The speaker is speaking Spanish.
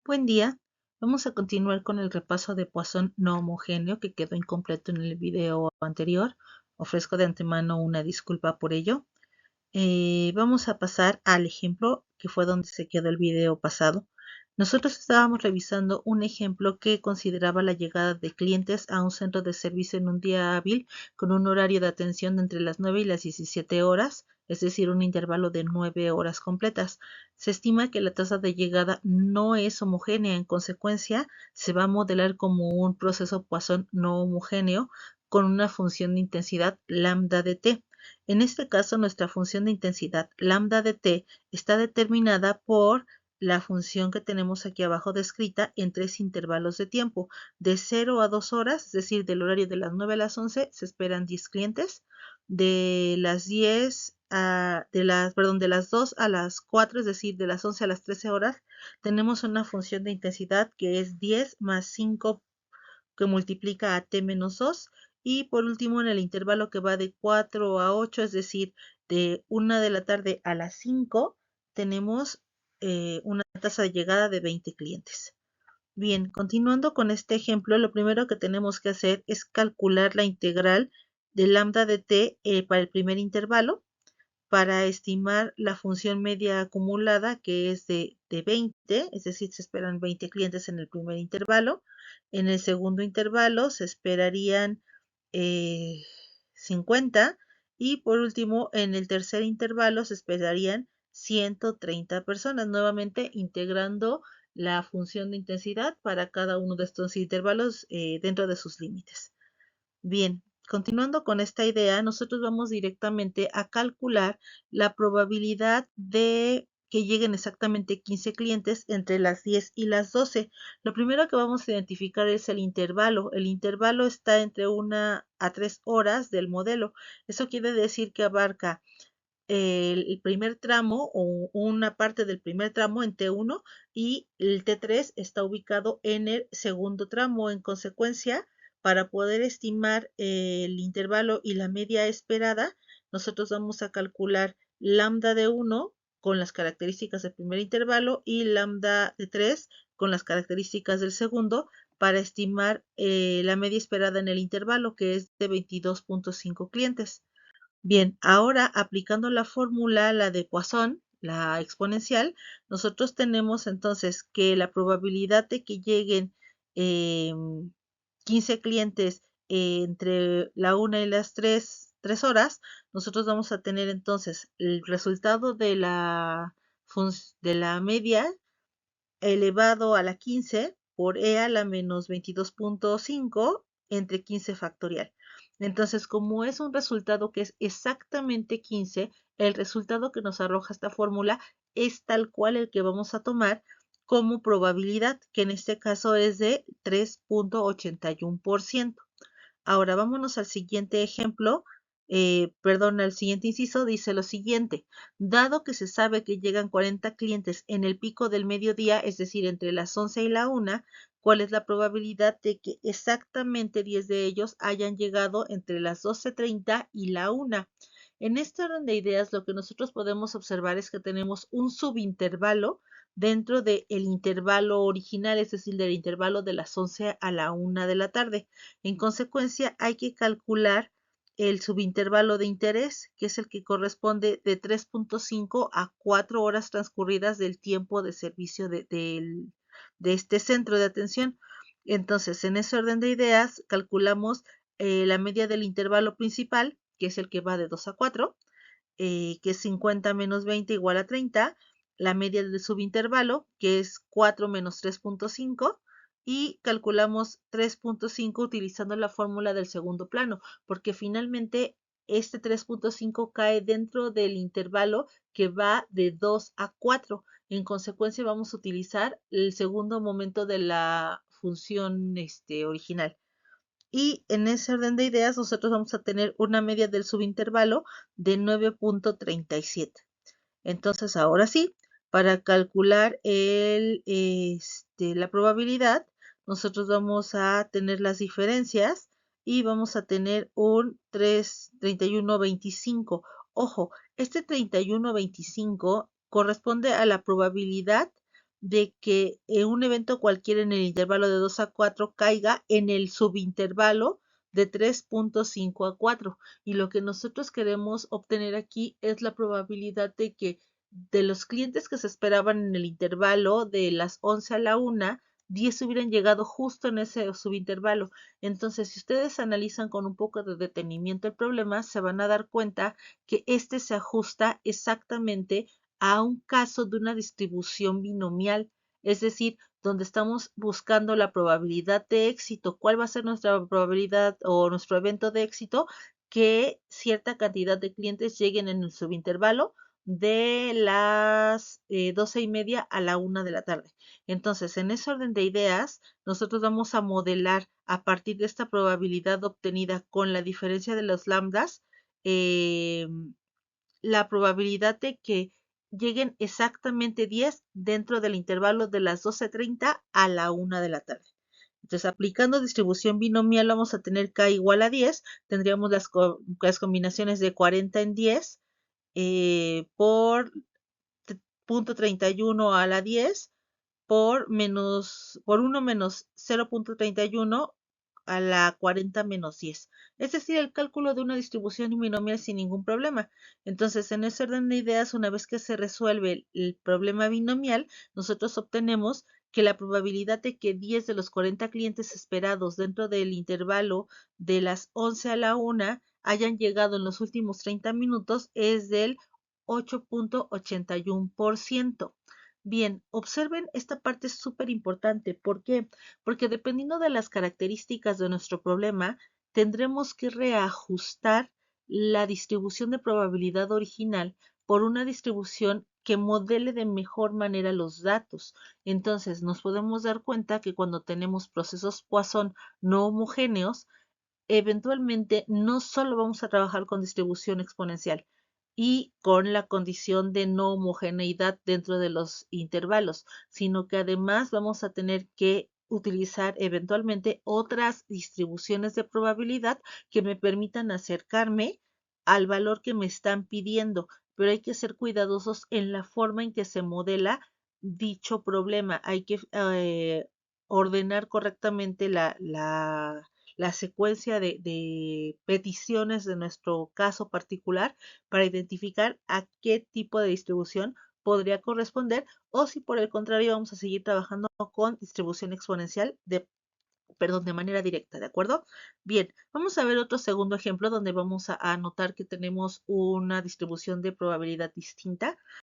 Buen día. Vamos a continuar con el repaso de Poisson no homogéneo que quedó incompleto en el video anterior. Ofrezco de antemano una disculpa por ello. Vamos a pasar al ejemplo que fue donde se quedó el video pasado. Nosotros estábamos revisando un ejemplo que consideraba la llegada de clientes a un centro de servicio en un día hábil con un horario de atención de entre las 9 y las 17 horas, es decir, un intervalo de 9 horas completas. Se estima que la tasa de llegada no es homogénea, en consecuencia, se va a modelar como un proceso Poisson no homogéneo con una función de intensidad lambda de t. En este caso, nuestra función de intensidad lambda de t está determinada por la función que tenemos aquí abajo descrita en tres intervalos de tiempo. De 0 a 2 horas, es decir, del horario de las 9 a las 11, se esperan 10 clientes. De las 10 a, de las 2 a las 4, es decir, de las 11 a las 13 horas, tenemos una función de intensidad que es 10 más 5 que multiplica a t menos 2. Y por último, en el intervalo que va de 4 a 8, es decir, de 1 de la tarde a las 5, tenemos una tasa de llegada de 20 clientes. Bien, continuando con este ejemplo, lo primero que tenemos que hacer es calcular la integral de lambda de t para el primer intervalo para estimar la función media acumulada, que es de 20, es decir, se esperan 20 clientes en el primer intervalo. En el segundo intervalo se esperarían 50 y por último, en el tercer intervalo se esperarían 130 personas, nuevamente integrando la función de intensidad para cada uno de estos intervalos dentro de sus límites. Bien, continuando con esta idea, nosotros vamos directamente a calcular la probabilidad de que lleguen exactamente 15 clientes entre las 10 y las 12. Lo primero que vamos a identificar es el intervalo. El intervalo está entre 1 a 3 horas del modelo. Eso quiere decir que abarca el primer tramo o una parte del primer tramo en T1 y el T3 está ubicado en el segundo tramo. En consecuencia, para poder estimar el intervalo y la media esperada, nosotros vamos a calcular lambda de 1 con las características del primer intervalo y lambda de 3 con las características del segundo para estimar la media esperada en el intervalo, que es de 22.5 clientes. Bien, ahora aplicando la fórmula, la de Poisson, la exponencial, nosotros tenemos entonces que la probabilidad de que lleguen eh, 15 clientes entre la 1 y las 3 horas, nosotros vamos a tener entonces el resultado de la media elevado a la 15 por e a la menos 22.5 entre 15 factorial. Entonces, como es un resultado que es exactamente 15, el resultado que nos arroja esta fórmula es tal cual el que vamos a tomar como probabilidad, que en este caso es de 3.81%. Ahora vámonos al siguiente ejemplo, al siguiente inciso, dice lo siguiente: dado que se sabe que llegan 40 clientes en el pico del mediodía, es decir, entre las 11 y la 1, ¿cuál es la probabilidad de que exactamente 10 de ellos hayan llegado entre las 12:30 y la 1? En este orden de ideas, lo que nosotros podemos observar es que tenemos un subintervalo dentro del intervalo original, es decir, del intervalo de las 11 a la 1 de la tarde. En consecuencia, hay que calcular el subintervalo de interés, que es el que corresponde de 3.5 a 4 horas transcurridas del tiempo de servicio de este centro de atención. Entonces, en ese orden de ideas, calculamos la media del intervalo principal, que es el que va de 2 a 4, que es 50 menos 20 igual a 30, la media del subintervalo, que es 4 menos 3.5, y calculamos 3.5 utilizando la fórmula del segundo plano, porque finalmente este 3.5 cae dentro del intervalo que va de 2 a 4. En consecuencia, vamos a utilizar el segundo momento de la función original. Y en ese orden de ideas, nosotros vamos a tener una media del subintervalo de 9.37. Entonces, ahora sí, para calcular la probabilidad, nosotros vamos a tener las diferencias y vamos a tener un 31.25. Ojo, este 31.25 corresponde a la probabilidad de que un evento cualquiera en el intervalo de 2 a 4 caiga en el subintervalo de 3.5 a 4. Y lo que nosotros queremos obtener aquí es la probabilidad de que de los clientes que se esperaban en el intervalo de las 11 a la 1, 10 hubieran llegado justo en ese subintervalo. Entonces, si ustedes analizan con un poco de detenimiento el problema, se van a dar cuenta que este se ajusta exactamente a un caso de una distribución binomial, es decir, donde estamos buscando la probabilidad de éxito. ¿Cuál va a ser nuestra probabilidad o nuestro evento de éxito? Que cierta cantidad de clientes lleguen en el subintervalo de las 12:30 a la 1 de la tarde. Entonces, en ese orden de ideas, nosotros vamos a modelar a partir de esta probabilidad obtenida con la diferencia de los lambdas, eh, la probabilidad de que lleguen exactamente 10 dentro del intervalo de las 12:30 a la 1 de la tarde. Entonces, aplicando distribución binomial, vamos a tener k igual a 10. Tendríamos las combinaciones de 40 en 10 por punto 31 a la 10 por 1 menos 0.31 a la 40 menos 10. Es decir, el cálculo de una distribución binomial sin ningún problema. Entonces, en ese orden de ideas, una vez que se resuelve el problema binomial, nosotros obtenemos que la probabilidad de que 10 de los 40 clientes esperados dentro del intervalo de las 11 a la 1 hayan llegado en los últimos 30 minutos es del 8.81%. Bien, observen esta parte es súper importante. ¿Por qué? Porque dependiendo de las características de nuestro problema, tendremos que reajustar la distribución de probabilidad original por una distribución que modele de mejor manera los datos. Entonces, nos podemos dar cuenta que cuando tenemos procesos Poisson no homogéneos, eventualmente no solo vamos a trabajar con distribución exponencial y con la condición de no homogeneidad dentro de los intervalos, sino que además vamos a tener que utilizar eventualmente otras distribuciones de probabilidad que me permitan acercarme al valor que me están pidiendo, pero hay que ser cuidadosos en la forma en que se modela dicho problema. Hay que ordenar correctamente la secuencia de peticiones de nuestro caso particular para identificar a qué tipo de distribución podría corresponder o si por el contrario vamos a seguir trabajando con distribución exponencial de manera directa, ¿de acuerdo? Bien, vamos a ver otro segundo ejemplo donde vamos a notar que tenemos una distribución de probabilidad distinta.